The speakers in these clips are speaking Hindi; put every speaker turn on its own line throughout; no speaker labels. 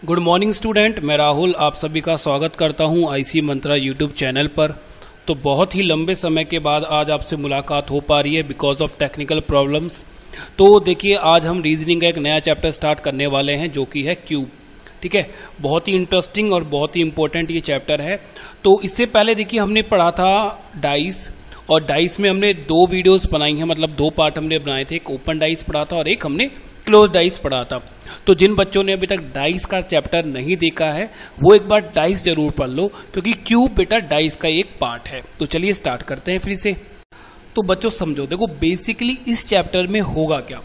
गुड मॉर्निंग स्टूडेंट, मैं राहुल आप सभी का स्वागत करता हूं आईसी मंत्रा यूट्यूब चैनल पर। तो बहुत ही लंबे समय के बाद आज आपसे मुलाकात हो पा रही है बिकॉज ऑफ टेक्निकल प्रॉब्लम्स। तो देखिए, आज हम रीजनिंग का एक नया चैप्टर स्टार्ट करने वाले हैं जो कि है क्यूब। ठीक है, बहुत ही इंटरेस्टिंग और बहुत ही इंपॉर्टेंट ये चैप्टर है। तो इससे पहले देखिए हमने पढ़ा था डाइस, और डाइस में हमने दो वीडियोस बनाई हैं, मतलब दो पार्ट हमने बनाए थे। एक ओपन डाइस पढ़ा था और एक हमने क्लोज डाइस पढ़ा था। तो जिन बच्चों ने अभी तक डाइस का चैप्टर नहीं देखा है वो एक बार डाइस जरूर पढ़ लो, क्योंकि क्यूब बेटा डाइस का एक पार्ट है। तो चलिए स्टार्ट करते हैं फिर से। तो बच्चों समझो, देखो बेसिकली इस चैप्टर में होगा क्या।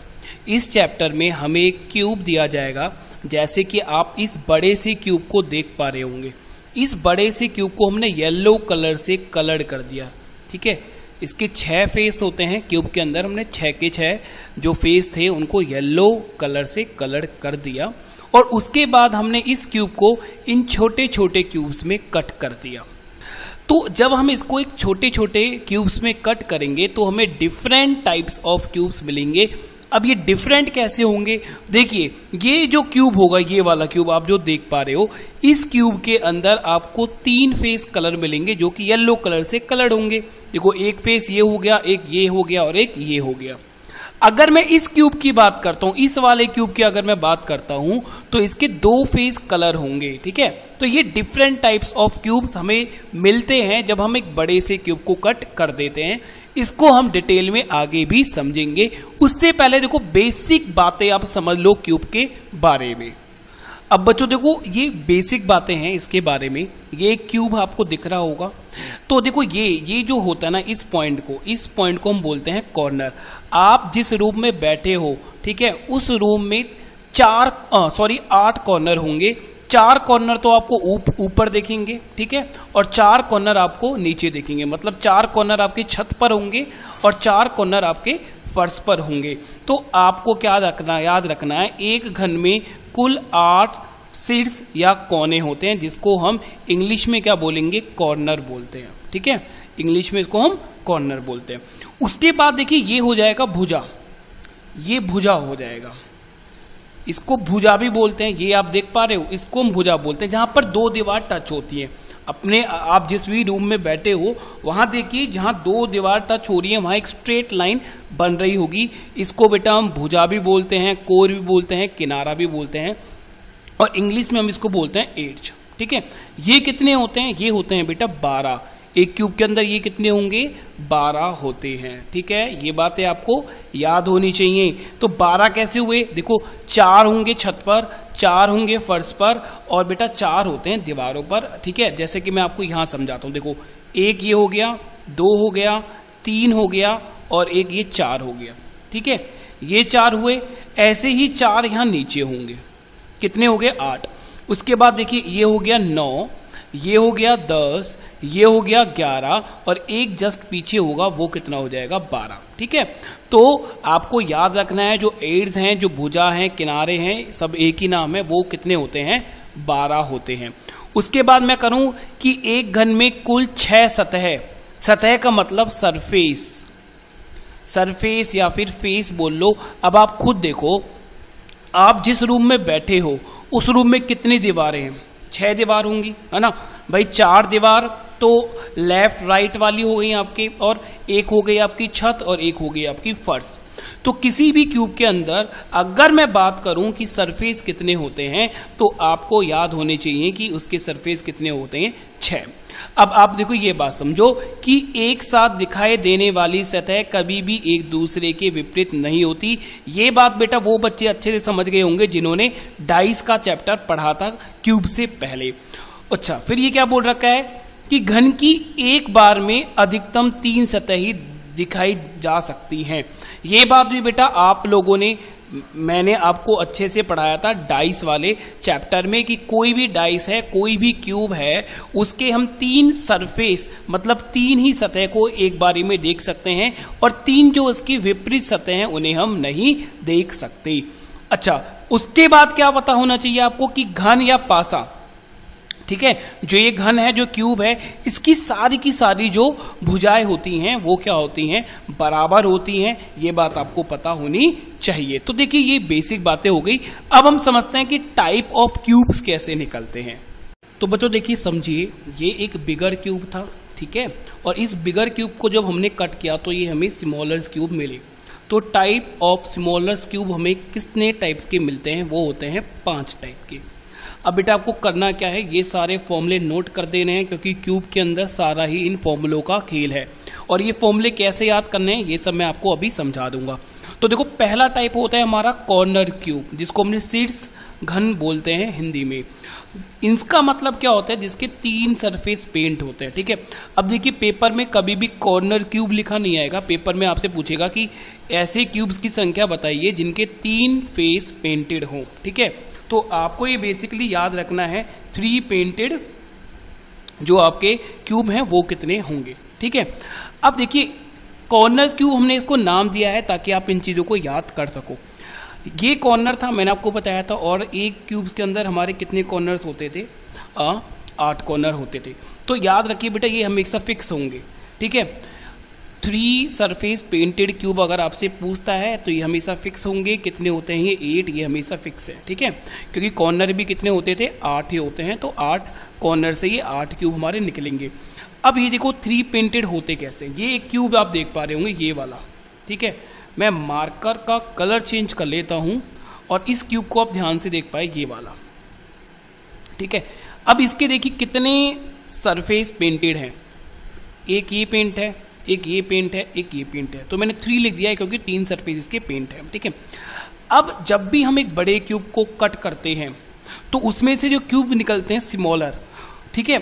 इस चैप्टर में हमें एक क्यूब दिया जाएगा, जैसे कि आप इस बड़े से क्यूब को देख पा रहे होंगे। इस बड़े से क्यूब को हमने येलो कलर से कलर कर दिया। ठीक है, इसके 6 फेस होते हैं क्यूब के अंदर। हमने 6 के 6 जो फेस थे उनको येलो कलर से कलर कर दिया, और उसके बाद हमने इस क्यूब को इन छोटे छोटे क्यूब्स में कट कर दिया। तो जब हम इसको एक छोटे छोटे क्यूब्स में कट करेंगे तो हमें डिफरेंट टाइप्स ऑफ क्यूब्स मिलेंगे। अब ये डिफरेंट कैसे होंगे, देखिए ये जो क्यूब होगा, ये वाला क्यूब आप जो देख पा रहे हो, इस क्यूब के अंदर आपको 3 फेस कलर मिलेंगे जो कि येलो कलर से कलर्ड होंगे। देखो एक फेस ये हो गया, एक ये हो गया और एक ये हो गया। अगर मैं इस क्यूब की बात करता हूं, इस वाले क्यूब की अगर मैं बात करता हूं, तो इसके 2 फेस कलर होंगे। ठीक है, तो ये डिफरेंट टाइप्स ऑफ क्यूब्स हमें मिलते हैं जब हम एक बड़े से क्यूब को कट कर देते हैं। इसको हम डिटेल में आगे भी समझेंगे। उससे पहले देखो बेसिक बातें आप समझ लो क्यूब के बारे में। अब बच्चों देखो, ये बेसिक बातें हैं इसके बारे में। ये क्यूब आपको दिख रहा होगा। तो देखो ये जो होता है ना, इस पॉइंट को हम बोलते हैं कॉर्नर। आप जिस रूम में बैठे हो, ठीक है, उस रूम में 8 कॉर्नर होंगे। 4 कॉर्नर तो आपको ऊपर देखेंगे, ठीक है, और 4 कॉर्नर आपको नीचे देखेंगे। मतलब 4 कॉर्नर आपकी छत पर होंगे और 4 कॉर्नर आपके फर्श पर होंगे। तो आपको क्या याद रखना है, एक घन में कुल 8 सिर्स या कोने होते हैं, जिसको हम इंग्लिश में क्या बोलेंगे, कॉर्नर बोलते हैं। ठीक है, इंग्लिश में इसको हम कॉर्नर बोलते हैं। उसके बाद देखिए ये हो जाएगा भुजा, ये भुजा हो जाएगा। इसको भुजा भी बोलते हैं, ये आप देख पा रहे हो, इसको हम भुजा बोलते हैं, जहां पर 2 दीवार टच होती है। आप जिस भी रूम में बैठे हो वहां देखिए, जहां 2 दीवार टच हो रही है वहां एक स्ट्रेट लाइन बन रही होगी। इसको बेटा हम भुजा भी बोलते हैं, कोर भी बोलते हैं, किनारा भी बोलते हैं, और इंग्लिश में हम इसको बोलते हैं एड्ज। ठीक है, ये कितने होते हैं, ये होते हैं बेटा 12। एक क्यूब के अंदर ये कितने होंगे, 12 होते हैं। ठीक है, ये बातें आपको याद होनी चाहिए। तो 12 कैसे हुए, देखो 4 होंगे छत पर, 4 होंगे फर्श पर, और बेटा 4 होते हैं दीवारों पर। ठीक है, जैसे कि मैं आपको यहां समझाता हूं। देखो एक ये हो गया, 2 हो गया, 3 हो गया, और एक ये 4 हो गया। ठीक है, ये 4 हुए। ऐसे ही 4 यहां नीचे होंगे, कितने हो गए, 8। उसके बाद देखिए ये हो गया 9, ये हो गया 10, ये हो गया 11, और एक जस्ट पीछे होगा, वो कितना हो जाएगा, 12। ठीक है, तो आपको याद रखना है जो एड्स हैं, जो भुजा हैं, किनारे हैं, सब एक ही नाम है, वो कितने होते हैं, 12 होते हैं। उसके बाद मैं करूं कि एक घन में कुल 6 सतह का मतलब सरफेस या फिर फेस बोल लो। अब आप खुद देखो, आप जिस रूम में बैठे हो उस रूम में कितनी दीवारें हैं, 6 दीवार होंगी, है ना भाई। 4 दीवार तो लेफ्ट राइट वाली हो गई आपकी, और एक हो गई आपकी छत, और एक हो गई आपकी फर्श। तो किसी भी क्यूब के अंदर अगर मैं बात करूं कि सरफेस कितने होते हैं, तो आपको याद होने चाहिए कि उसके सरफेस कितने होते हैं, 6। अब आप देखो ये बात समझो कि एक साथ दिखाई देने वाली सतह कभी भी एक दूसरे के विपरीत नहीं होती। ये बात बेटा वो बच्चे अच्छे से समझ गए होंगे जिन्होंने डाइस का चैप्टर पढ़ा था क्यूब से पहले। अच्छा, फिर ये क्या बोल रखा है कि घन की एक बार में अधिकतम 3 सतह ही दिखाई जा सकती हैं। ये बात भी बेटा आप लोगों ने, मैंने आपको अच्छे से पढ़ाया था डाइस वाले चैप्टर में, कि कोई भी डाइस है, कोई भी क्यूब है, उसके हम 3 सरफेस मतलब 3 ही सतह को एक बारी में देख सकते हैं, और 3 जो उसकी विपरीत सतह हैं उन्हें हम नहीं देख सकते। अच्छा, उसके बाद क्या पता होना चाहिए आपको कि घन या पासा, ठीक है। जो ये घन है, जो क्यूब है, इसकी सारी की सारी जो भुजाएं होती हैं वो क्या होती हैं, बराबर होती हैं। ये बात आपको पता होनी चाहिए। तो देखिए ये बेसिक बातें हो गई। अब हम समझते हैं कि टाइप ऑफ क्यूब्स कैसे निकलते हैं। तो बच्चों देखिए समझिए, ये एक बिगर क्यूब था, ठीक है, और इस बिगर क्यूब को जब हमने कट किया तो ये हमें स्मॉलर क्यूब मिले। तो टाइप ऑफ स्मॉलर क्यूब हमें कितने टाइप्स के मिलते हैं, वो होते हैं 5 टाइप के। अब बेटा आपको करना क्या है, ये सारे फॉर्मूले नोट कर देने हैं, क्योंकि क्यूब के अंदर सारा ही इन फॉर्मूलों का खेल है। और ये फॉर्मूले कैसे याद करने हैं ये सब मैं आपको अभी समझा दूंगा। तो देखो पहला टाइप होता है हमारा कॉर्नर क्यूब, जिसको हमने शीर्ष घन बोलते हैं हिंदी में। इसका मतलब क्या होता है, जिसके 3 सरफेस पेंट होते हैं, ठीक है। अब देखिए पेपर में कभी भी कॉर्नर क्यूब लिखा नहीं आएगा। पेपर में आपसे पूछेगा कि ऐसे क्यूब्स की संख्या बताइए जिनके 3 फेस पेंटेड हो, ठीक है। तो आपको ये बेसिकली याद रखना है 3 पेंटेड जो आपके क्यूब हैं वो कितने होंगे, ठीक है। अब देखिए कॉर्नर क्यूब हमने इसको नाम दिया है ताकि आप इन चीजों को याद कर सको। ये कॉर्नर था, मैंने आपको बताया था, और एक क्यूब्स के अंदर हमारे कितने कॉर्नर्स होते थे, 8 कॉर्नर होते थे। तो याद रखिए बेटा ये हमेशा फिक्स होंगे, ठीक है। 3 सरफेस पेंटेड क्यूब अगर आपसे पूछता है तो ये हमेशा फिक्स होंगे। कितने होते हैं ये 8, ये हमेशा फिक्स है, ठीक है, क्योंकि कॉर्नर भी कितने होते थे, 8 ही होते हैं। तो 8 कॉर्नर से ये 8 क्यूब हमारे निकलेंगे। अब ये देखो 3 पेंटेड होते कैसे। ये एक क्यूब आप देख पा रहे होंगे, ये वाला, ठीक है। मैं मार्कर का कलर चेंज कर लेता हूं और इस क्यूब को आप ध्यान से देख पाए, ये वाला, ठीक है। अब इसके देखिए कितने सरफेस पेंटेड हैं, एक ये पेंट है, एक ये पेंट है, एक ये पेंट है। तो मैंने 3 लिख दिया है क्योंकि 3 सरफेस इसके पेंट है, ठीक है। अब जब भी हम एक बड़े क्यूब को कट करते हैं तो उसमें से जो क्यूब निकलते हैं स्मॉलर, ठीक है,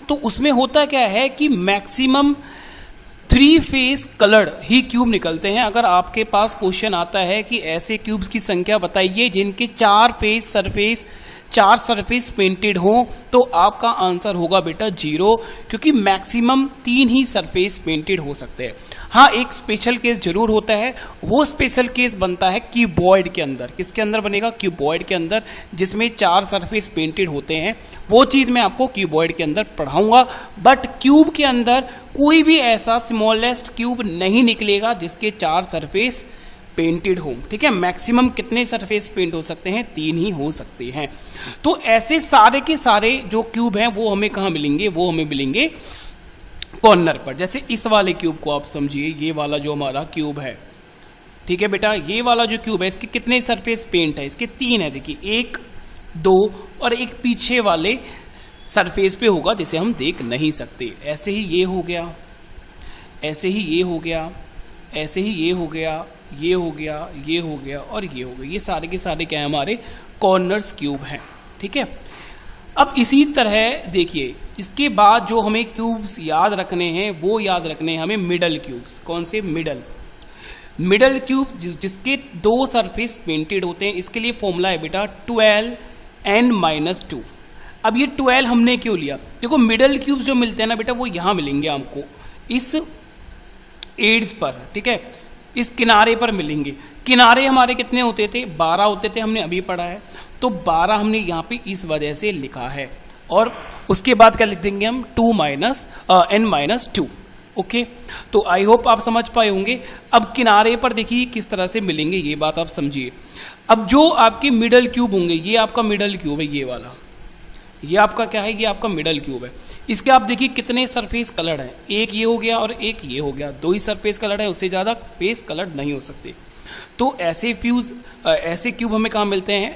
तो उसमें होता क्या है कि मैक्सिमम 3 फेस कलर्ड ही क्यूब निकलते हैं। अगर आपके पास क्वेश्चन आता है कि ऐसे क्यूब्स की संख्या बताइए जिनके 4 सरफेस पेंटेड हो, तो आपका आंसर होगा बेटा 0, क्योंकि मैक्सिमम 3 ही सरफेस पेंटेड हो सकते हैं। हाँ एक स्पेशल केस जरूर होता है, वो स्पेशल केस बनता है क्यूबॉइड के अंदर। किसके अंदर बनेगा, क्यूबॉइड के अंदर, जिसमें 4 सरफेस पेंटेड होते हैं। वो चीज मैं आपको क्यूबॉइड के अंदर पढ़ाऊंगा। बट क्यूब के अंदर कोई भी ऐसा स्मॉलेस्ट क्यूब नहीं निकलेगा जिसके 4 सरफेस पेंटेड हो, ठीक है। मैक्सिमम कितने सरफेस पेंट हो सकते हैं, 3 ही हो सकते हैं। तो ऐसे सारे के सारे जो क्यूब हैं वो हमें कहां मिलेंगे, वो हमें मिलेंगे कॉर्नर पर। जैसे इस वाले क्यूब को आप समझिए, ये वाला जो हमारा क्यूब है, ठीक है बेटा, ये वाला जो क्यूब है इसके कितने सरफेस पेंट है, इसके 3 है। देखिए 1, 2 और एक पीछे वाले सरफेस पे होगा जिसे हम देख नहीं सकते। ऐसे ही ये हो गया, ऐसे ही ये हो गया, ऐसे ही ये हो गया, ये हो गया, ये हो गया और ये हो गया। ये सारे के सारे क्या है, हमारे कॉर्नर्स क्यूब हैं, ठीक है। अब इसी तरह देखिए इसके बाद जो हमें क्यूब्स याद रखने हैं वो याद रखने हैं हमें मिडल क्यूब्स। कौन से, मिडल क्यूब जिसके 2 सरफेस पेंटेड होते हैं। इसके लिए फॉर्मूला है बेटा 12n-2। अब ये 12 हमने क्यों लिया, देखो मिडल क्यूब जो मिलते हैं ना बेटा वो यहां मिलेंगे हमको, इस एड्स पर, ठीक है, इस किनारे पर मिलेंगे। किनारे हमारे कितने होते थे, 12 होते थे, हमने अभी पढ़ा है। तो 12 हमने यहां पे इस वजह से लिखा है। और उसके बाद क्या लिख देंगे हम, 2-n-2। ओके, तो आई होप आप समझ पाए होंगे। अब किनारे पर देखिए किस तरह से मिलेंगे, ये बात आप समझिए। अब जो आपके मिडल क्यूब होंगे, ये आपका मिडल क्यूब है, ये वाला, ये आपका क्या है, ये आपका मिडल क्यूब है। इसके आप देखिए कितने सरफेस कलर्ड है, एक ये हो गया और एक ये हो गया, 2 ही सरफेस कलर्ड है, उससे ज्यादा फेस कलर्ड नहीं हो सकते। तो ऐसे क्यूब हमें कहाँ मिलते हैं,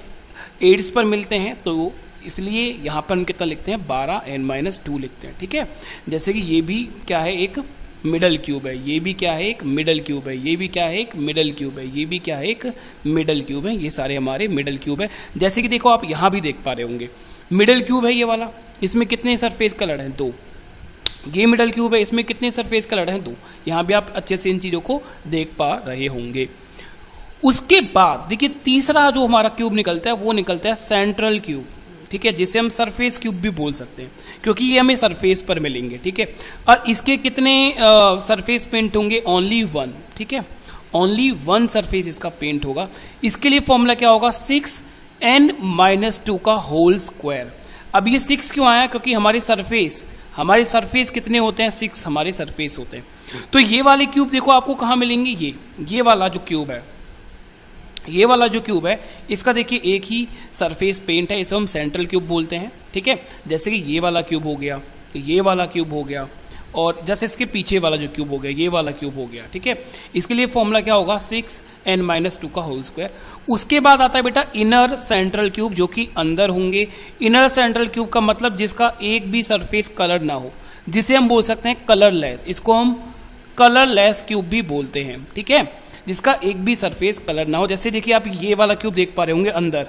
एड्स पर मिलते हैं। तो इसलिए यहां पर हम कितना लिखते हैं, 12n-2 लिखते हैं, ठीक है। जैसे कि ये भी क्या है, एक मिडल क्यूब है, ये भी क्या है, एक मिडल क्यूब है, ये भी क्या है, एक मिडल क्यूब है, ये भी क्या है, एक मिडल क्यूब है। ये सारे हमारे मिडल क्यूब है। जैसे कि देखो आप यहां भी देख पा रहे होंगे, मिडल क्यूब है ये वाला, इसमें कितने सरफेस कलर हैं, 2। ये मिडल क्यूब है, इसमें कितने सरफेस कलर हैं, 2। यहां भी आप अच्छे से इन चीजों को देख पा रहे होंगे। उसके बाद देखिए तीसरा जो हमारा क्यूब निकलता है वो निकलता है सेंट्रल क्यूब, ठीक है, जिसे हम सरफेस क्यूब भी बोल सकते हैं, क्योंकि ये हमें सरफेस पर मिलेंगे, ठीक है। और इसके कितने सरफेस पेंट होंगे, ओनली 1, ठीक है, ओनली 1 सरफेस इसका पेंट होगा। इसके लिए फॉर्मूला क्या होगा, 6n-2 का होल स्क्वायर। अब ये 6 क्यों आया, क्योंकि हमारे सरफेस कितने होते हैं, 6 हमारे सरफेस होते हैं। तो ये वाले क्यूब देखो आपको कहाँ मिलेंगे, ये वाला जो क्यूब है, ये वाला जो क्यूब है इसका देखिए एक ही सरफेस पेंट है, इसे हम सेंट्रल क्यूब बोलते हैं, ठीक है। जैसे कि ये वाला क्यूब हो गया, ये वाला क्यूब हो गया, और जैसे इसके पीछे वाला जो क्यूब हो गया, ये वाला क्यूब हो गया, ठीक है। इसके लिए फॉर्मूला क्या होगा, 6n-2 का होल स्क्वायर। उसके बाद आता है बेटा इनर सेंट्रल क्यूब, जो कि अंदर होंगे। इनर सेंट्रल क्यूब का मतलब जिसका एक भी सरफेस कलर ना हो, जिसे हम बोल सकते हैं कलरलेस, इसको हम कलरलेस क्यूब भी बोलते हैं, ठीक है, जिसका एक भी सरफेस कलर ना हो। जैसे देखिए आप ये वाला क्यूब देख पा रहे होंगे अंदर,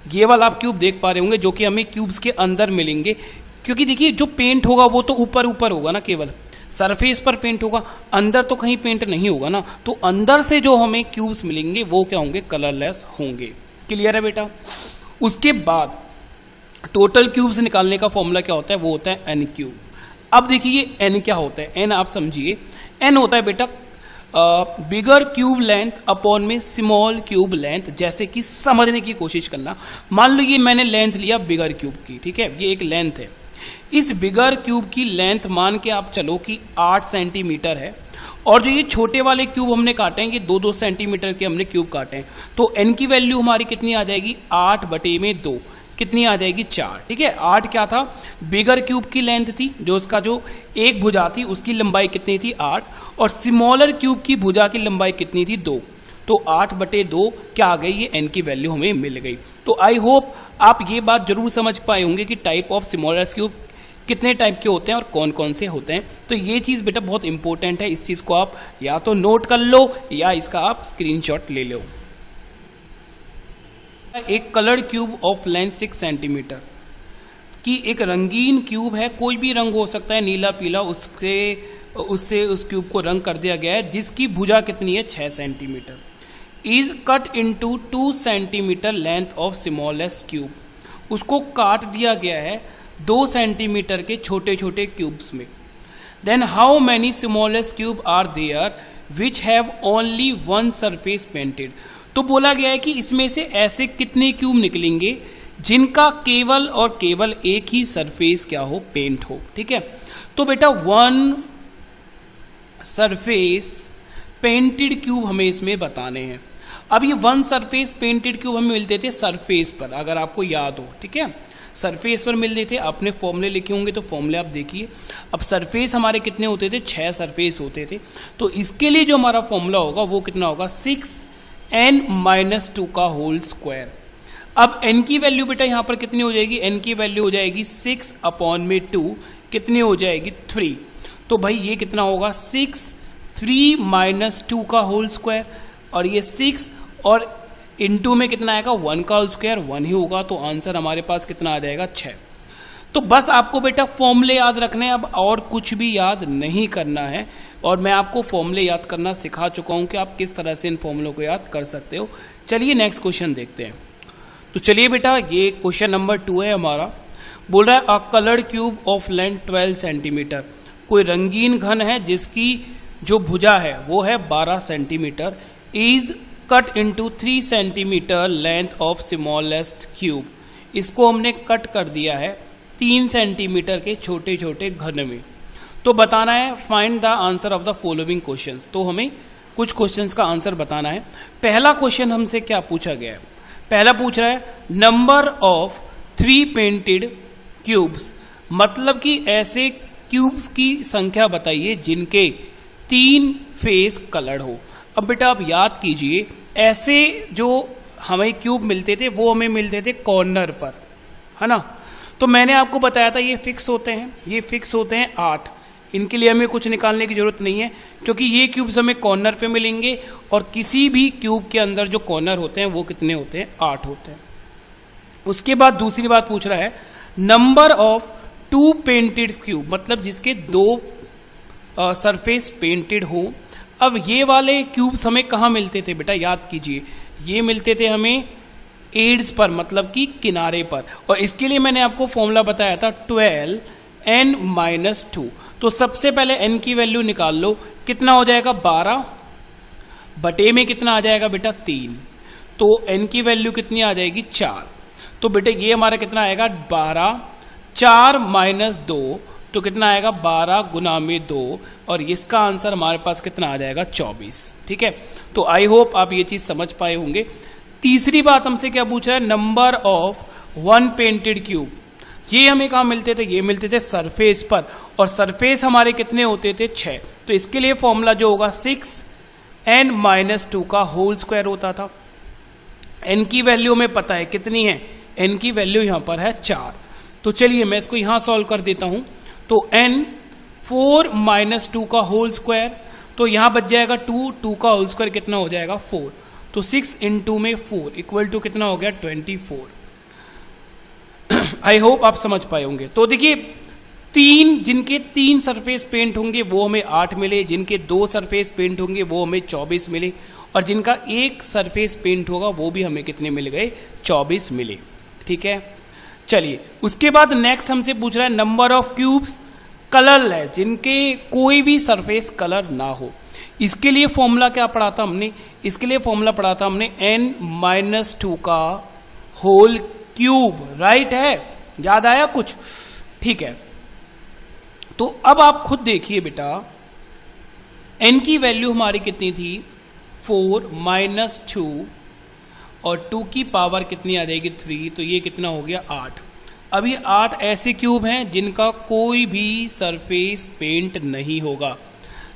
ये वाला आप क्यूब देख पा रहे होंगे, जो कि हमें क्यूब्स के अंदर मिलेंगे, क्योंकि देखिए जो पेंट होगा वो तो ऊपर ऊपर होगा ना, केवल सरफेस पर पेंट होगा, अंदर तो कहीं पेंट नहीं होगा ना। तो अंदर से जो हमें क्यूब्स मिलेंगे वो क्या होंगे, कलरलेस होंगे। क्लियर है बेटा। उसके बाद टोटल क्यूब्स निकालने का फॉर्मूला क्या होता है, वो होता है n क्यूब। अब देखिए n क्या होता है, n आप समझिए, n होता है बेटा बिगर क्यूब लेंथ अपॉन में स्मॉल क्यूब लेंथ। जैसे कि समझने की कोशिश करना, मान लो ये मैंने लेंथ लिया बिगर क्यूब की, ठीक है, ये एक लेंथ है। इस बिगर क्यूब की लेंथ मान के आप चलो कि 8 सेंटीमीटर है, और जो ये छोटे वाले क्यूब हमने काटे हैं, ये 2-2 सेंटीमीटर के हमने क्यूब काटे हैं, तो n की वैल्यू हमारी कितनी आ जाएगी, 8/2, कितनी आ जाएगी, 4, ठीक है। 8 क्या था, बिगर क्यूब की लेंथ थी, जो उसका जो एक भुजा थी उसकी लंबाई कितनी थी, 8, और स्मॉलर क्यूब की भुजा की लंबाई कितनी थी, 2। तो 8/2 क्या आ गई, ये n की वैल्यू हमें मिल गई। तो आई होप आप ये बात जरूर समझ पाए होंगे कि टाइप ऑफ स्मॉलर क्यूब कितने टाइप के होते हैं और कौन कौन से होते हैं। तो ये चीज बेटा बहुत इंपॉर्टेंट है, इस चीज को आप या तो नोट कर लो या इसका आप स्क्रीनशॉट ले लो। एक coloured cube of length 6 centimetre की एक रंगीन क्यूब है, कोई भी रंग हो सकता है, नीला पीला, उससे उस क्यूब को रंग कर दिया गया है, जिसकी भुजा कितनी है, 6 centimetre. Is cut into 2 centimetre length of smallest cube, उसको काट दिया गया है 2 सेंटीमीटर के छोटे छोटे क्यूब्स में। Then how many smallest cube are there which have only 1 surface painted. तो बोला गया है कि इसमें से ऐसे कितने क्यूब निकलेंगे जिनका केवल और केवल एक ही सरफेस क्या हो, पेंट हो, ठीक है। तो बेटा 1 सरफेस पेंटेड क्यूब हमें इसमें बताने हैं। अब ये 1 सरफेस पेंटेड क्यूब हमें मिलते थे सरफेस पर, अगर आपको याद हो, ठीक है, सरफेस पर मिलते थे। आपने फॉर्मूले लिखे होंगे तो फॉर्मूले आप देखिए। अब सरफेस हमारे कितने होते थे, 6 सरफेस होते थे। तो इसके लिए जो हमारा फॉर्मूला होगा वो कितना होगा, 6n-2 का होल स्क्वायर। अब n की वैल्यू बेटा यहां पर कितनी हो जाएगी, n की वैल्यू हो जाएगी 6/2, कितनी हो जाएगी, 3। तो भाई ये कितना होगा, 6 का होल स्क्वायर, और ये 6 और इनटू में कितना आएगा, 1 का होल स्क्वायर, 1 ही होगा। तो आंसर हमारे पास कितना आ जाएगा, 6। तो बस आपको बेटा फॉर्मूले याद रखने हैं, अब और कुछ भी याद नहीं करना है। और मैं आपको फॉर्मूले याद करना सिखा चुका हूं कि आप किस तरह से इन फॉर्मूलों को याद कर सकते हो। चलिए नेक्स्ट क्वेश्चन देखते हैं। तो चलिए बेटा ये क्वेश्चन नंबर 2 है हमारा। बोल रहा है अ coloured cube of length 12 centimetre, कोई रंगीन घन है जिसकी जो भुजा है वो है 12 centimetre, is cut into 3 centimetre length of smallest cube. इसको हमने कट कर दिया है 3 सेंटीमीटर के छोटे छोटे घन में। तो बताना है find the answer of the following questions. तो हमें कुछ क्वेश्चंस का आंसर बताना है। पहला क्वेश्चन हमसे क्या पूछा गया है, पहला पूछ रहा है नंबर ऑफ 3 पेंटेड क्यूब्स, मतलब कि ऐसे क्यूब्स की संख्या बताइए जिनके 3 फेस कलर्ड हो। अब बेटा आप याद कीजिए, ऐसे जो हमें क्यूब मिलते थे वो हमें मिलते थे कॉर्नर पर, है ना। तो मैंने आपको बताया था ये फिक्स होते हैं, ये फिक्स होते हैं 8। इनके लिए हमें कुछ निकालने की जरूरत नहीं है, क्योंकि ये क्यूब्स हमें कॉर्नर पे मिलेंगे, और किसी भी क्यूब के अंदर जो कॉर्नर होते हैं वो कितने होते हैं, 8 होते हैं। उसके बाद दूसरी बात पूछ रहा है नंबर ऑफ 2 पेंटेड क्यूब, मतलब जिसके 2 सरफेस पेंटेड हो। अब ये वाले क्यूब्स हमें कहाँ मिलते थे बेटा, याद कीजिए, ये मिलते थे हमें एड्स पर, मतलब कि किनारे पर। और इसके लिए मैंने आपको फॉर्मूला बताया था 12n-2। तो सबसे पहले n की वैल्यू निकाल लो, कितना हो जाएगा, 12 बटे में कितना आ जाएगा बेटा, 3। तो n की वैल्यू कितनी आ जाएगी, 4। तो बेटे ये हमारा कितना आएगा, 12 4 माइनस 2 तो कितना आएगा 12 गुना में 2 और इसका आंसर हमारे पास कितना आ जाएगा 24। ठीक है, तो आई होप आप ये चीज समझ पाए होंगे। तीसरी बात हमसे क्या पूछ रहा है, number of one painted cube. ये हमें कहाँ मिलते थे, ये मिलते थे सरफेस पर, और सरफेस हमारे कितने होते थे 6। तो इसके लिए फॉर्मूला जो होगा 6n-2 का होल स्क्वायर होता था। n की वैल्यू हमें पता है कितनी है, n की वैल्यू यहां पर है 4। तो चलिए मैं इसको यहां सॉल्व कर देता हूं। तो n 4 - 2 का होल स्क्वायर, तो यहां बच जाएगा 2 का होल स्क्वायर कितना हो जाएगा 4। तो 6 × 2 में 4 इक्वल टू कितना हो गया 24। आई होप आप समझ पाए होंगे। तो देखिए जिनके 3 सरफेस पेंट होंगे वो हमें 8 मिले, जिनके 2 सरफेस पेंट होंगे वो हमें 24 मिले, और जिनका 1 सरफेस पेंट होगा वो भी हमें कितने मिल गए 24 मिले। ठीक है, चलिए उसके बाद नेक्स्ट हमसे पूछ रहा है नंबर ऑफ क्यूब्स कलरलेस, जिनके कोई भी सरफेस कलर ना हो। इसके लिए फॉर्मूला क्या पढ़ा था हमने, इसके लिए फॉर्मूला पढ़ा था हमने n-2 का होल क्यूब। राइट है, याद आया कुछ? ठीक है, तो अब आप खुद देखिए बेटा, n की वैल्यू हमारी कितनी थी 4 - 2 और 2 की पावर कितनी आ जाएगी 3, तो ये कितना हो गया 8। अब ये 8 ऐसे क्यूब हैं जिनका कोई भी सरफेस पेंट नहीं होगा।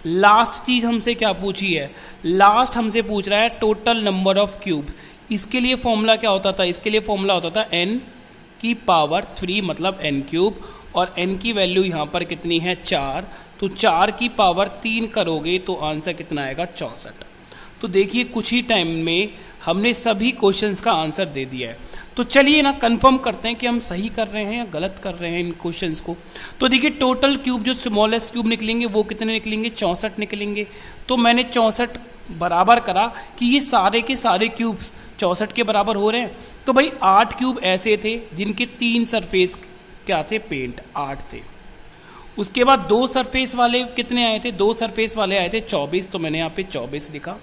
लास्ट चीज हमसे क्या पूछी है, लास्ट हमसे पूछ रहा है टोटल नंबर ऑफ क्यूब। इसके लिए फॉर्मूला क्या होता था, इसके लिए फॉर्मूला होता था n की पावर 3 मतलब n क्यूब, और n की वैल्यू यहां पर कितनी है 4, तो 4 की पावर 3 करोगे तो आंसर कितना आएगा 64। तो देखिए कुछ ही टाइम में हमने सभी क्वेश्चंस का आंसर दे दिया है। तो चलिए ना कंफर्म करते हैं कि हम सही कर रहे हैं या गलत कर रहे हैं इन क्वेश्चंस को। तो देखिए टोटल क्यूब जो स्मॉलेस्ट क्यूब निकलेंगे वो कितने निकलेंगे 64 निकलेंगे। तो मैंने 64 बराबर करा कि ये सारे के सारे क्यूब्स 64 के बराबर हो रहे हैं। तो भाई 8 क्यूब ऐसे थे जिनके 3 सरफेस क्या थे पेंट 8 थे। उसके बाद 2 सरफेस वाले कितने आए थे, 2 सरफेस वाले आए थे 24, तो मैंने यहाँ पे 24 लिखा।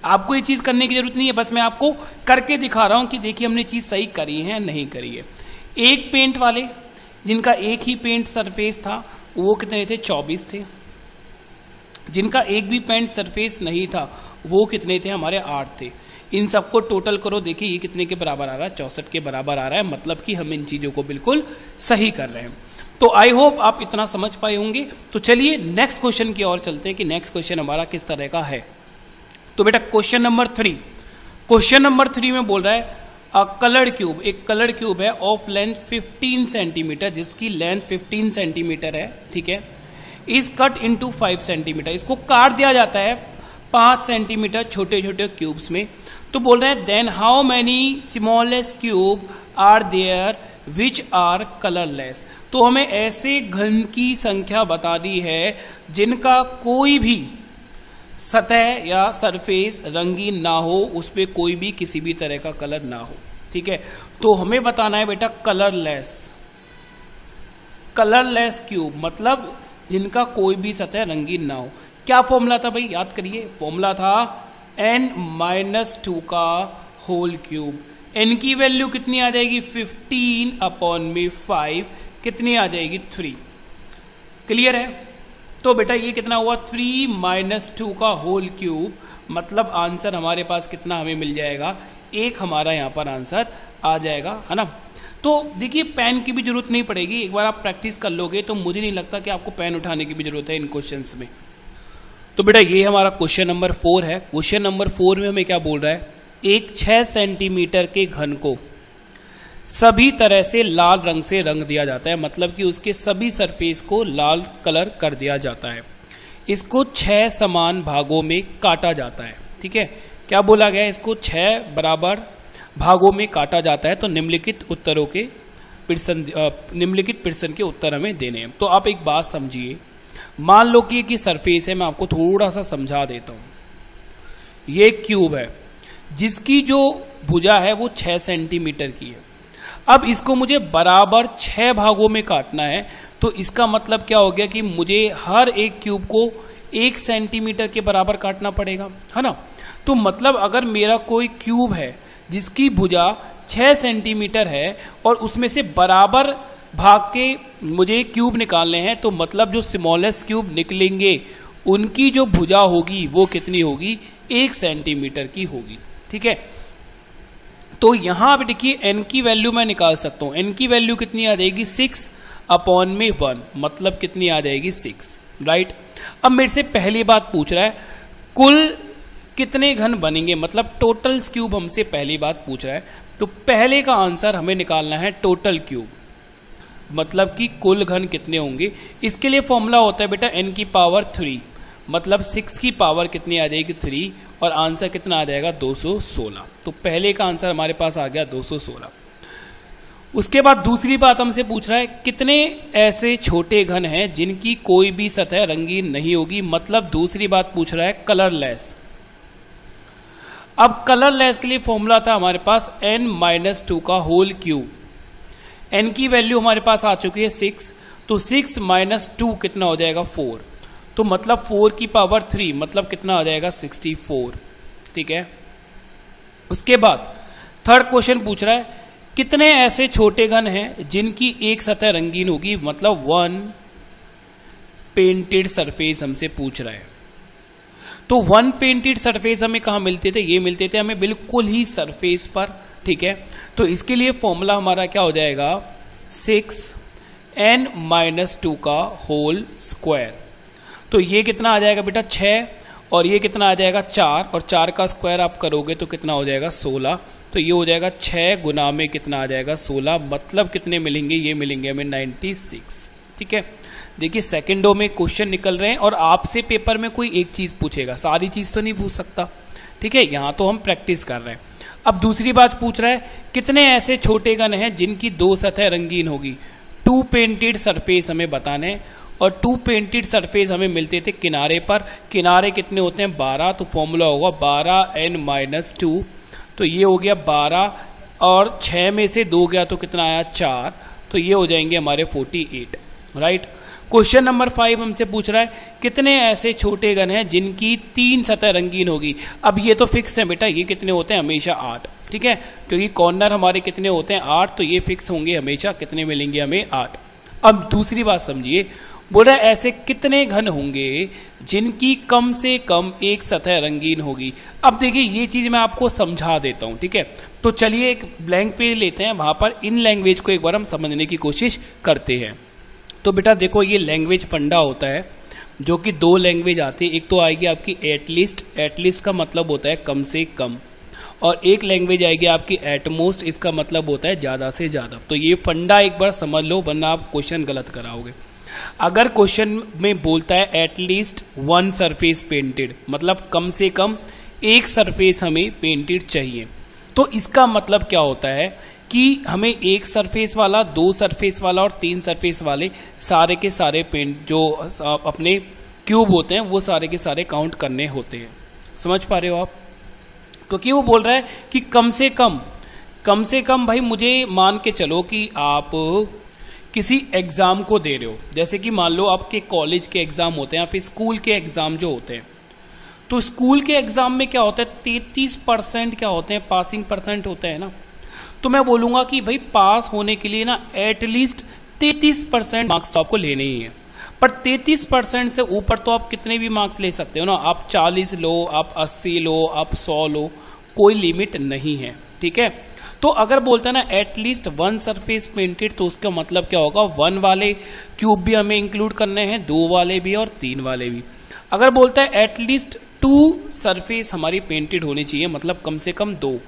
आपको ये चीज करने की जरूरत नहीं है, बस मैं आपको करके दिखा रहा हूं कि देखिए हमने चीज सही करी है नहीं करी है। एक पेंट वाले जिनका एक ही पेंट सरफेस था वो कितने थे 24 थे। जिनका एक भी पेंट सरफेस नहीं था वो कितने थे हमारे 8 थे। इन सबको टोटल करो, देखिए ये कितने के बराबर आ रहा है 64 के बराबर आ रहा है, मतलब कि हम इन चीजों को बिल्कुल सही कर रहे हैं। तो आई होप आप इतना समझ पाए होंगे। तो चलिए नेक्स्ट क्वेश्चन की ओर चलते हैं कि नेक्स्ट क्वेश्चन हमारा किस तरह का है। तो बेटा क्वेश्चन नंबर 3, क्वेश्चन नंबर 3 में बोल रहा है अ कलर्ड क्यूब, एक कलर्ड क्यूब है ऑफ लेंथ 15 सेंटीमीटर, जिसकी लेंथ 15 सेंटीमीटर है, ठीक है, इज कट इनटू 5 सेंटीमीटर। इसको काट दिया जाता है 5 सेंटीमीटर छोटे छोटे क्यूब्स में। तो बोल रहे हैं then how many smallest cube are there which are colourless. तो हमें ऐसे घन की संख्या बतानी है जिनका कोई भी सतह या सरफेस रंगीन ना हो, उस पे कोई भी किसी भी तरह का कलर ना हो। ठीक है, तो हमें बताना है बेटा कलरलेस, कलरलेस क्यूब मतलब जिनका कोई भी सतह रंगीन ना हो। क्या फॉर्मूला था भाई, याद करिए, फॉर्मूला था n-2 का होल क्यूब। n की वैल्यू कितनी आ जाएगी 15/5 कितनी आ जाएगी 3। क्लियर है? तो बेटा ये कितना हुआ 3 - 2 का होल क्यूब, मतलब आंसर हमारे पास कितना हमें मिल जाएगा 1 हमारा यहां पर आंसर आ जाएगा, है ना। तो देखिए पेन की भी जरूरत नहीं पड़ेगी, एक बार आप प्रैक्टिस कर लोगे तो मुझे नहीं लगता कि आपको पेन उठाने की भी जरूरत है इन क्वेश्चंस में। तो बेटा ये हमारा क्वेश्चन नंबर 4 है। क्वेश्चन नंबर 4 में हमें क्या बोल रहा है, एक 6 सेंटीमीटर के घन को सभी तरह से लाल रंग से रंग दिया जाता है, मतलब कि उसके सभी सरफेस को लाल कलर कर दिया जाता है। इसको 6 समान भागों में काटा जाता है। ठीक है, क्या बोला गया, इसको 6 बराबर भागों में काटा जाता है। तो निम्नलिखित प्रश्न के उत्तर हमें देने हैं। तो आप एक बात समझिए, मान लो कि एक सरफेस है, मैं आपको थोड़ा सा समझा देता हूं। ये क्यूब है जिसकी जो भुजा है वो 6 सेंटीमीटर की है। अब इसको मुझे बराबर 6 भागों में काटना है, तो इसका मतलब क्या हो गया कि मुझे हर एक क्यूब को 1 सेंटीमीटर के बराबर काटना पड़ेगा, है ना। तो मतलब अगर मेरा कोई क्यूब है जिसकी भुजा 6 सेंटीमीटर है और उसमें से बराबर भाग के मुझे क्यूब निकालने हैं, तो मतलब जो स्मॉलेस्ट क्यूब निकलेंगे उनकी जो भुजा होगी वो कितनी होगी, 1 सेंटीमीटर की होगी। ठीक है, तो यहां पे देखिए n की वैल्यू मैं निकाल सकता हूं। n की वैल्यू कितनी आ जाएगी, 6/1, मतलब कितनी आ जाएगी, 6, राइट। अब मेरे से पहली बात पूछ रहा है कुल कितने घन बनेंगे, मतलब टोटल क्यूब हमसे पहली बात पूछ रहा है। तो पहले का आंसर हमें निकालना है टोटल क्यूब, मतलब कि कुल घन कितने होंगे। इसके लिए फॉर्मूला होता है बेटा n की पावर 3, मतलब 6 की पावर कितनी आ जाएगी, 3, और आंसर कितना आ जाएगा, 216। तो पहले का आंसर हमारे पास आ गया 216। उसके बाद दूसरी बात हमसे पूछ रहा है कितने ऐसे छोटे घन हैं जिनकी कोई भी सतह रंगीन नहीं होगी, मतलब दूसरी बात पूछ रहा है कलरलेस। अब कलरलेस के लिए फॉर्मूला था हमारे पास n-2 का होल क्यूब। n की वैल्यू हमारे पास आ चुकी है 6, तो 6 - 2 कितना हो जाएगा, 4, तो मतलब 4 की पावर 3, मतलब कितना आ जाएगा, 64। ठीक है, उसके बाद थर्ड क्वेश्चन पूछ रहा है कितने ऐसे छोटे घन हैं जिनकी एक सतह रंगीन होगी, मतलब 1 पेंटेड सरफेस हमसे पूछ रहा है। तो 1 पेंटेड सरफेस हमें कहां मिलते थे, ये मिलते थे हमें बिल्कुल ही सरफेस पर। ठीक है, तो इसके लिए फॉर्मूला हमारा क्या हो जाएगा, 6n-2 का होल स्क्वायर। तो ये कितना आ जाएगा बेटा, 6, और ये कितना आ जाएगा, 4, और 4 का स्क्वायर आप करोगे तो कितना हो जाएगा, 16। तो ये हो जाएगा 6 गुना में कितना आ जाएगा, 16, मतलब कितने मिलेंगे, ये मिलेंगे हमें 96। ठीक है, देखिए सेकंडों में क्वेश्चन निकल रहे हैं और आपसे पेपर में कोई एक चीज पूछेगा, सारी चीज तो नहीं पूछ सकता। ठीक है, यहां तो हम प्रैक्टिस कर रहे हैं। अब दूसरी बात पूछ रहा है कितने ऐसे छोटे घन हैं जिनकी 2 सतह रंगीन होगी। 2 पेंटेड सरफेस हमें बताने, और 2 पेंटेड सरफेस हमें मिलते थे किनारे पर। किनारे कितने होते हैं, 12, तो फॉर्मूला होगा 12n-2, तो ये हो गया 12, और 6 में से 2 गया तो कितना आया, 4, तो ये हो जाएंगे हमारे 48, राइट। क्वेश्चन नंबर 5 हमसे पूछ रहा है कितने ऐसे छोटे घन हैं जिनकी 3 सतह रंगीन होगी। अब ये तो फिक्स है बेटा, ये कितने होते हैं, हमेशा 8। ठीक है, क्योंकि कॉर्नर हमारे कितने होते हैं, 8, तो ये फिक्स होंगे हमेशा, कितने मिलेंगे हमें, 8। अब दूसरी बात समझिए, बोल रहा है ऐसे कितने घन होंगे जिनकी कम से कम एक सतह रंगीन होगी। अब देखिए ये चीज मैं आपको समझा देता हूं। ठीक है, तो चलिए एक ब्लैंक पेज लेते हैं, वहां पर इन लैंग्वेज को एक बार हम समझने की कोशिश करते हैं। तो बेटा देखो ये लैंग्वेज फंडा होता है, जो कि 2 लैंग्वेज आती है। एक तो आएगी आपकी एटलीस्ट, एटलीस्ट का मतलब होता है कम से कम, और एक लैंग्वेज आएगी आपकी एटमोस्ट, इसका मतलब होता है ज्यादा से ज्यादा। तो ये फंडा एक बार समझ लो, वरना आप क्वेश्चन गलत कराओगे। अगर क्वेश्चन में बोलता है एटलीस्ट 1 सरफेस पेंटेड, मतलब कम से कम एक सरफेस हमें पेंटेड चाहिए, तो इसका मतलब क्या होता है कि हमें एक सरफेस वाला, 2 सरफेस वाला और 3 सरफेस वाले सारे के सारे पेंट जो अपने क्यूब होते हैं वो सारे के सारे काउंट करने होते हैं। समझ पा रहे हो आप, क्योंकि वो बोल रहा है कि कम से कम भाई मुझे मान के चलो कि आप किसी एग्जाम को दे रहे हो, जैसे कि मान लो आपके कॉलेज के एग्जाम होते हैं या फिर स्कूल के एग्जाम जो होते हैं, तो स्कूल के एग्जाम में क्या होता है, 33% क्या होते हैं, पासिंग परसेंट होते हैं ना। तो मैं बोलूंगा कि भाई पास होने के लिए ना एटलीस्ट 33% मार्क्स तो आपको लेने ही है, पर 33% से ऊपर तो आप कितने भी मार्क्स ले सकते हो ना, आप 40 लो, आप 80 लो, आप 100 लो, कोई लिमिट नहीं है। ठीक है, तो अगर बोलता है ना एटलीस्ट 1 सरफेस पेंटेड, तो उसका मतलब क्या होगा, 1 वाले क्यूब भी हमें इंक्लूड करने हैं, 2 वाले भी और 3 वाले भी। अगर बोलता है एटलीस्ट 2 सरफेस हमारी पेंटेड होनी चाहिए, मतलब कम से कम 2,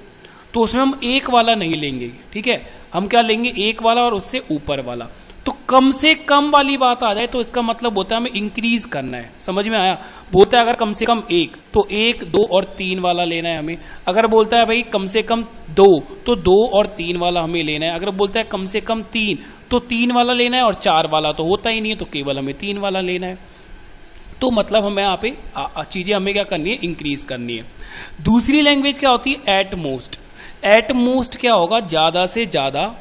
तो उसमें हम 1 वाला नहीं लेंगे। ठीक है, हम क्या लेंगे, 1 वाला और उससे ऊपर वाला। तो कम से कम वाली बात आ जाए तो इसका मतलब होता है हमें इंक्रीज करना है। समझ में आया, बोलता है अगर कम से कम 1 तो 1, 2 और 3 वाला लेना है हमें। अगर बोलता है भाई कम से कम 2 तो 2 और 3 वाला हमें लेना है। अगर बोलता है कम से कम 3 तो 3 वाला लेना है, और 4 वाला तो होता ही नहीं है, तो केवल हमें 3 वाला लेना है। तो मतलब हमें यहाँ पे चीजें हमें क्या करनी है, इंक्रीज करनी है। दूसरी लैंग्वेज क्या होती है, एटमोस्ट। एटमोस्ट क्या होगा, ज्यादा से ज्यादा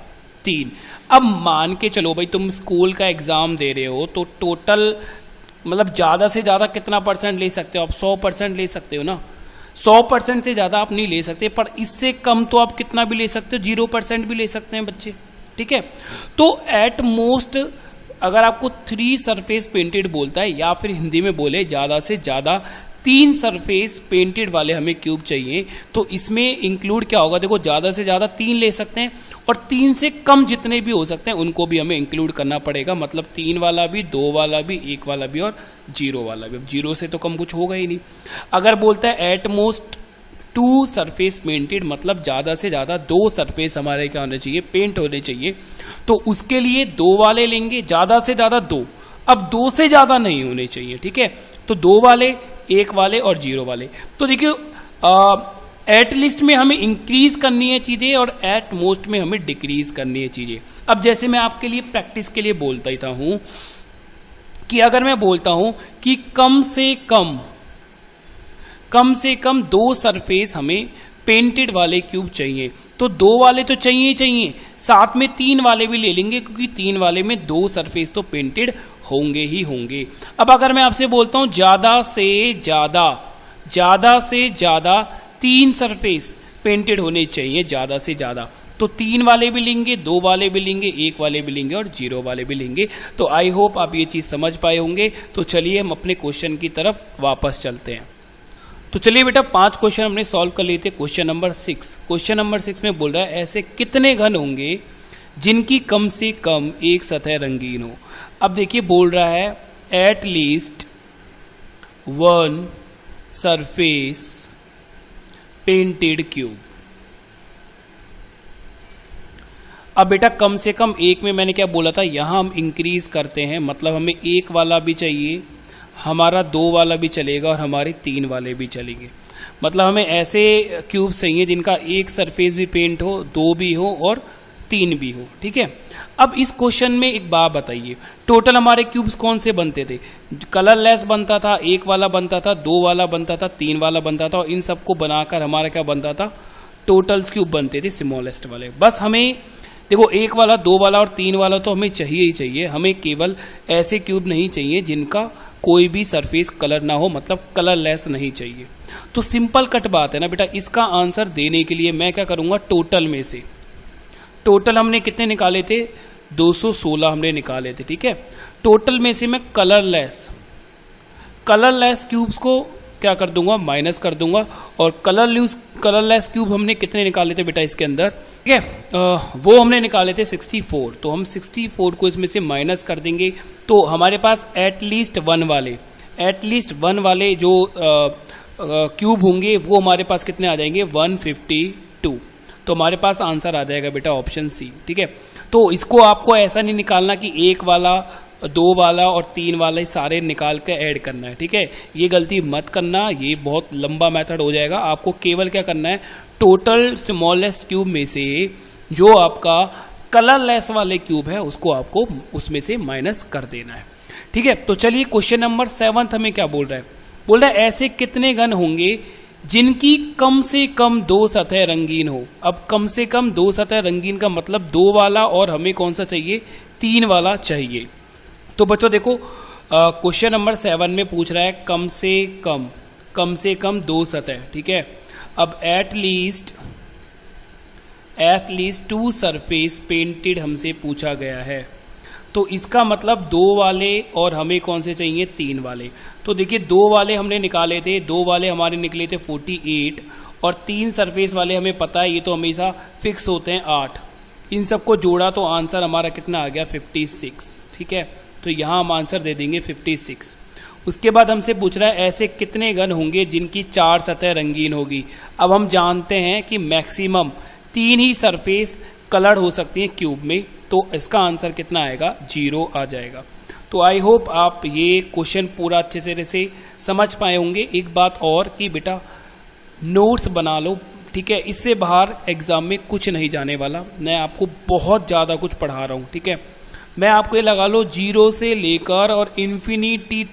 3। अब मान के चलो भाई तुम स्कूल का एग्जाम दे रहे हो, तो टोटल मतलब ज्यादा से ज्यादा कितना परसेंट ले सकते हो आप, 100% ले सकते हो ना। 100% से ज्यादा आप नहीं ले सकते, पर इससे कम तो आप कितना भी ले सकते हो, 0% भी ले सकते हैं बच्चे। ठीक है। तो एट मोस्ट अगर आपको 3 सरफेस पेंटेड बोलता है, या फिर हिंदी में बोले ज्यादा से ज्यादा 3 सरफेस पेंटेड वाले हमें क्यूब चाहिए, तो इसमें इंक्लूड क्या होगा, देखो ज्यादा से ज्यादा 3 ले सकते हैं और 3 से कम जितने भी हो सकते हैं उनको भी हमें इंक्लूड करना पड़ेगा। मतलब 3 वाला भी, 2 वाला भी, 1 वाला भी और 0 वाला भी। अब 0 से तो कम कुछ होगा ही नहीं। अगर बोलता है एट मोस्ट 2 सरफेस पेंटेड, मतलब ज्यादा से ज्यादा 2 सरफेस हमारे क्या होने चाहिए, पेंट होने चाहिए, तो उसके लिए 2 वाले लेंगे, ज्यादा से ज्यादा 2। अब 2 से ज्यादा नहीं होने चाहिए, ठीक है। तो 2 वाले, 1 वाले और 0 वाले। तो देखिए एट लिस्ट में हमें इंक्रीज करनी है चीजें और एट मोस्ट में हमें डिक्रीज करनी है चीजें। अब जैसे मैं आपके लिए प्रैक्टिस के लिए बोलता ही था हूं कि अगर मैं बोलता हूं कि कम से कम 2 सरफेस हमें पेंटेड वाले क्यूब चाहिए, तो 2 वाले तो चाहिए ही चाहिए, साथ में 3 वाले भी ले लेंगे, क्योंकि 3 वाले में 2 सरफेस तो पेंटेड होंगे ही होंगे। अब अगर मैं आपसे बोलता हूं ज्यादा से ज्यादा 3 सरफेस पेंटेड होने चाहिए, ज्यादा से ज्यादा, तो 3 वाले भी लेंगे, 2 वाले भी लेंगे, 1 वाले भी लेंगे और 0 वाले भी लेंगे। तो आई होप आप ये चीज समझ पाए होंगे। तो चलिए हम अपने क्वेश्चन की तरफ वापस चलते हैं। तो चलिए बेटा 5 क्वेश्चन हमने सॉल्व कर लिए थे। क्वेश्चन नंबर 6, क्वेश्चन नंबर 6 में बोल रहा है ऐसे कितने घन होंगे जिनकी कम से कम एक सतह रंगीन हो। अब देखिए बोल रहा है at least 1 surface painted cube. अब बेटा कम से कम एक में मैंने क्या बोला था, यहां हम इंक्रीज करते हैं, मतलब हमें 1 वाला भी चाहिए, हमारा 2 वाला भी चलेगा और हमारे 3 वाले भी चलेंगे। मतलब हमें ऐसे क्यूब चाहिए जिनका एक सरफेस भी पेंट हो, 2 भी हो और 3 भी हो, ठीक है। अब इस क्वेश्चन में एक बात बताइए, टोटल हमारे क्यूब्स कौन से बनते थे, कलरलेस बनता था, 1 वाला बनता था, 2 वाला बनता था, 3 वाला बनता था, और इन सबको बनाकर हमारा क्या बनता था, टोटल्स क्यूब बनते थे स्मॉलेस्ट वाले। बस हमें देखो 1 वाला, 2 वाला और 3 वाला तो हमें चाहिए ही चाहिए, हमें केवल ऐसे क्यूब नहीं चाहिए जिनका कोई भी सरफेस कलर ना हो, मतलब कलरलेस नहीं चाहिए। तो सिंपल कट बात है ना बेटा, इसका आंसर देने के लिए मैं क्या करूंगा, टोटल में से, टोटल हमने कितने निकाले थे, 216 हमने निकाले थे, ठीक है। टोटल में से मैं कलरलेस क्यूब्स को क्या कर दूंगा, माइनस कर दूंगा, और कलरलेस क्यूब हमने कितने निकाले थे बेटा इसके अंदर, ठीक है, वो हमने निकाले थे 64। तो हम 64 को इसमें से माइनस कर देंगे, तो हमारे पास एटलीस्ट 1 वाले जो क्यूब होंगे वो हमारे पास कितने आ जाएंगे, 152। तो हमारे पास आंसर आ जाएगा बेटा ऑप्शन सी, ठीक है। तो इसको आपको ऐसा नहीं निकालना कि 1 वाला, 2 वाला और 3 वाला सारे निकाल के ऐड करना है, ठीक है। ये गलती मत करना, ये बहुत लंबा मेथड हो जाएगा। आपको केवल क्या करना है, टोटल स्मॉलेस्ट क्यूब में से जो आपका कलरलेस वाले क्यूब है उसको आपको उसमें से माइनस कर देना है, ठीक है। तो चलिए क्वेश्चन नंबर 7 हमें क्या बोल रहा है, बोल रहा है ऐसे कितने घन होंगे जिनकी कम से कम 2 सतह रंगीन हो। अब कम से कम 2 सतह रंगीन का मतलब 2 वाला और हमें कौन सा चाहिए, 3 वाला चाहिए। तो बच्चों देखो क्वेश्चन नंबर 7 में पूछ रहा है कम से कम 2 सतह, ठीक है। अब एट लीस्ट 2 सरफेस पेंटेड हमसे पूछा गया है, तो इसका मतलब 2 वाले और हमें कौन से चाहिए, 3 वाले। तो देखिए 2 वाले हमने निकाले थे, 2 वाले हमारे निकले थे 48, और 3 सरफेस वाले हमें पता है ये तो हमेशा फिक्स होते हैं 8। इन सबको जोड़ा तो आंसर हमारा कितना आ गया, 56, ठीक है। तो यहां हम आंसर दे देंगे 56। उसके बाद हमसे पूछ रहा है ऐसे कितने घन होंगे जिनकी 4 सतह रंगीन होगी। अब हम जानते हैं कि मैक्सिमम 3 ही सरफेस कलर्ड हो सकती हैं क्यूब में, तो इसका आंसर कितना आएगा, 0 आ जाएगा। तो आई होप आप ये क्वेश्चन पूरा अच्छे से समझ पाए होंगे। एक बात और कि बेटा नोट्स बना लो, ठीक है, इससे बाहर एग्जाम में कुछ नहीं जाने वाला, मैं आपको बहुत ज्यादा कुछ पढ़ा रहा हूं, ठीक है। मैं आपको ये लगा लो 0 से लेकर और इन्फिनिटी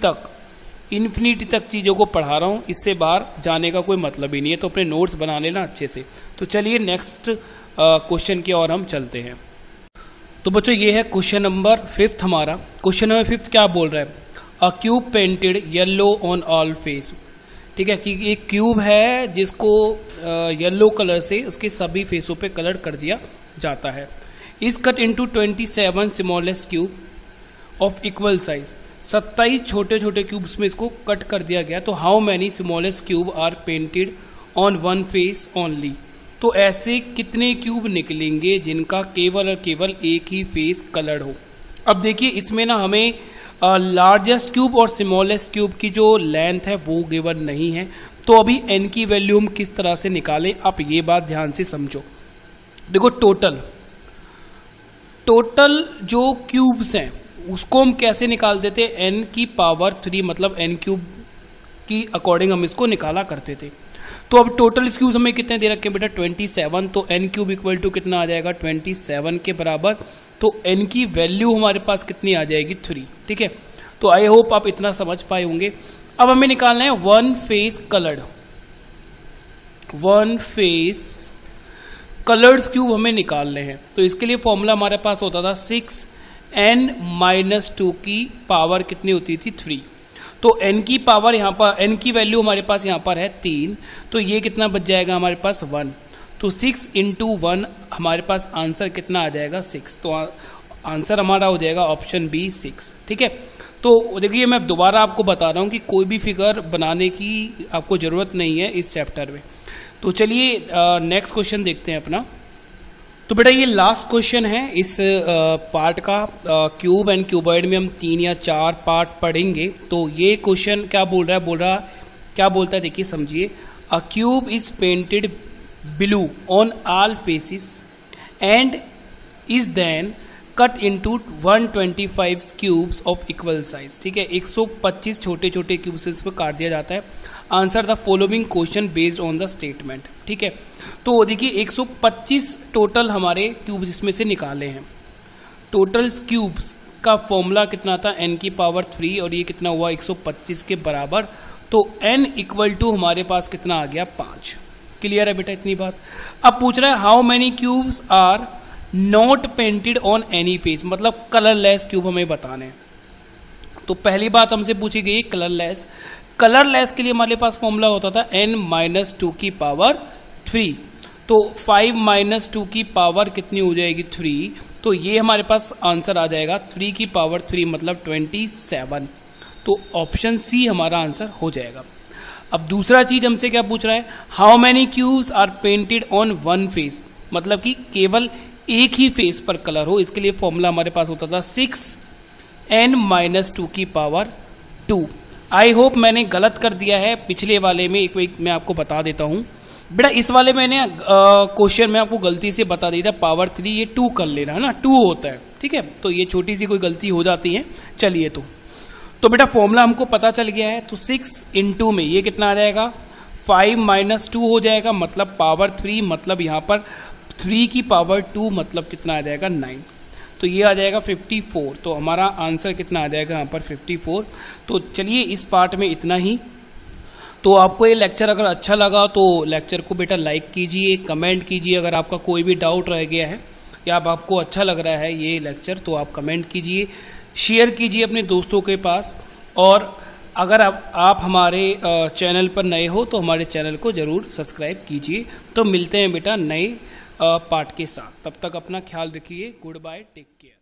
तक चीजों को पढ़ा रहा हूं, इससे बाहर जाने का कोई मतलब ही नहीं है। तो अपने नोट्स बना लेना अच्छे से। तो चलिए नेक्स्ट क्वेश्चन की ओर हम चलते हैं। तो बच्चों ये है क्वेश्चन नंबर 5 हमारा। क्वेश्चन नंबर 5 क्या बोल रहा है, अ cube painted yellow on all face, ठीक है, कि एक क्यूब है जिसको येलो कलर से उसके सभी फेसों पे कलर कर दिया जाता है। Is cut into 27 smallest cube of equal size. 27 छोटे छोटे क्यूब्स में इसको कट कर दिया गया। तो how many smallest cube are painted on one face only. तो ऐसे कितने क्यूब निकलेंगे जिनका केवल और केवल एक ही फेस कलर्ड हो। अब देखिए इसमें ना हमें लार्जेस्ट क्यूब और स्मॉलेस्ट क्यूब की जो लेंथ है वो गिवन नहीं है। तो अभी n की वैल्यू हम किस तरह से निकालें, आप ये बात ध्यान से समझो। देखो टोटल जो क्यूब्स हैं उसको हम कैसे निकाल देते हैं, n की पावर 3 मतलब n क्यूब की अकॉर्डिंग हम इसको निकाला करते थे। तो अब टोटल क्यूब्स हमें कितने दे रखे हैं बेटा 27। तो n क्यूब इक्वल टू कितना आ जाएगा 27 के बराबर। तो n की वैल्यू हमारे पास कितनी आ जाएगी 3। ठीक है, तो आई होप आप इतना समझ पाए होंगे। अब हमें निकालना है वन फेस कलर्ड क्यूब हमें निकालने हैं। तो इसके लिए फॉर्मूला हमारे पास होता था 6n-2 की पावर कितनी होती थी 3। तो n की पावर यहाँ पर n की वैल्यू हमारे पास यहाँ पर है 3। तो ये कितना बच जाएगा हमारे पास 1। तो 6 × 1 हमारे पास आंसर कितना आ जाएगा 6। तो आंसर हमारा हो जाएगा ऑप्शन बी 6। ठीक है, तो देखिए मैं दोबारा आपको बता रहा हूँ कि कोई भी फिगर बनाने की आपको जरूरत नहीं है इस चैप्टर में। तो चलिए नेक्स्ट क्वेश्चन देखते हैं अपना। तो बेटा ये लास्ट क्वेश्चन है इस पार्ट का। क्यूब एंड क्यूबॉइड में हम 3 या 4 पार्ट पढ़ेंगे। तो ये क्वेश्चन क्या बोल रहा है, क्या बोलता है देखिए समझिए। A cube is painted blue on all faces and is then cut into 125 cubes of equal size. ठीक है, 125 छोटे छोटे क्यूब्स इस पर काट दिया जाता है। Answer the following question based on the statement. ठीक है, तो देखिए 125 टोटल हमारे क्यूब्स इसमें से निकाले हैं। टोटल क्यूब्स का फॉर्मूला कितना था n की पावर 3 और ये कितना हुआ 125 के बराबर। तो n इक्वल टू हमारे पास कितना आ गया 5। क्लियर है बेटा इतनी बात। अब पूछ रहा है how many cubes are not painted on any face, मतलब कलरलेस क्यूब हमें बताने हैं। तो पहली बात हमसे पूछी गई कलरलेस के लिए हमारे पास फॉर्मूला होता था n-2 की पावर 3। तो 5 - 2 की पावर कितनी हो जाएगी 3। तो ये हमारे पास आंसर आ जाएगा 3 की पावर 3 मतलब 27। तो ऑप्शन सी हमारा आंसर हो जाएगा। अब दूसरा चीज हमसे क्या पूछ रहा है, how many cubes are painted on one face, मतलब कि केवल एक ही फेस पर कलर हो। इसके लिए फॉर्मूला हमारे पास होता था 6n-2 की पावर 2। आई होप मैंने गलत कर दिया है पिछले वाले में। एक मैं आपको बता देता हूं बेटा, इस वाले मैंने क्वेश्चन में आपको गलती से बता दिया था पावर 3 ये 2 कर लेना है ना, 2 होता है। ठीक है, तो ये छोटी सी कोई गलती हो जाती है। चलिए तो बेटा फॉर्मूला हमको पता चल गया है। तो 6 × में ये कितना आ जाएगा 5 - 2 हो जाएगा, मतलब पावर 3, मतलब यहाँ पर 3 की पावर 2 मतलब कितना आ जाएगा 9। तो ये आ जाएगा 54। तो हमारा आंसर कितना आ जाएगा यहाँ पर 54। तो चलिए इस पार्ट में इतना ही। तो आपको ये लेक्चर अगर अच्छा लगा तो लेक्चर को बेटा लाइक कीजिए, कमेंट कीजिए। अगर आपका कोई भी डाउट रह गया है या आपको अच्छा लग रहा है ये लेक्चर तो आप कमेंट कीजिए, शेयर कीजिए अपने दोस्तों के पास। और अगर आप हमारे चैनल पर नए हो तो हमारे चैनल को जरूर सब्सक्राइब कीजिए। तो मिलते हैं बेटा नए पार्ट के साथ। तब तक अपना ख्याल रखिए। Goodbye, take care.